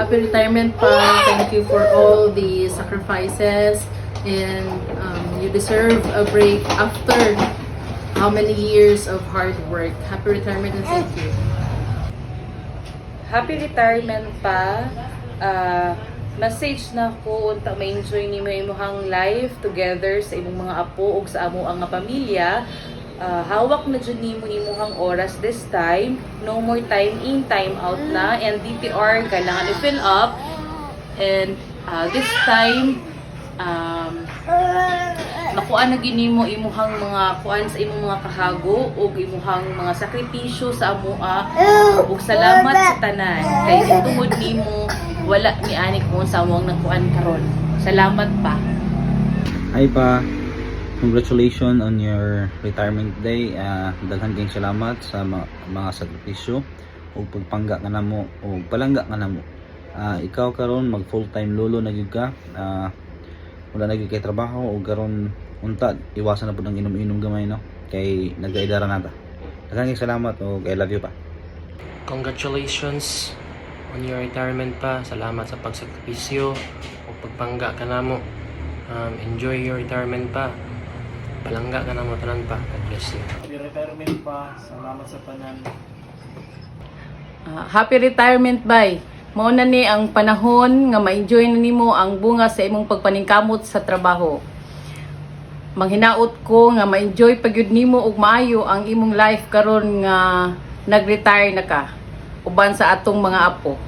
Happy retirement pa. Thank you for all the sacrifices and you deserve a break after how many years of hard work. Happy retirement and thank you. Happy retirement pa. Message na ko unta ma-enjoy ni mo imong life together sa imong mga apo ug sa amo ang pamilya. Hawak na jud nimo imong oras this time. No more time in, time out na, and DTR kailangan i-fill up. And this time makuha na ginimo imuhang mga kuan sa imong mga kahago ug imuhang mga sakripisyo sa amoa, ug salamat sa tanan kay tungod nimo wala ni anik mo sa among nagkuan karon. Salamat pa. Hi pa, congratulations on your retirement day. Daghan kayong salamat sa mga sakripisyo ug pagpangga nga namo ug palangga nga namo. Ikaw karon mag full time lolo na gyud ka. Wala na gyud kay trabaho ug karon unta iwasan na pud ang inom-inom gamay no kay nagaidara nata. Daghan kayong salamat ug I love you pa. Congratulations on your retirement pa. Salamat sa pagsakripisyo o pagpangga ka namo. Enjoy your retirement pa. Palangga ka namo tanan pa. God bless you. Happy retirement pa. Salamat sa tanan. Happy retirement bay. Mao na ni ang panahon nga ma-enjoy na nimo ang bunga sa imong pagpaningkamot sa trabaho. Manghinaot ko nga ma-enjoy pagyud nimo ug maayo ang imong life karon nga nag-retire na ka uban sa atong mga apo.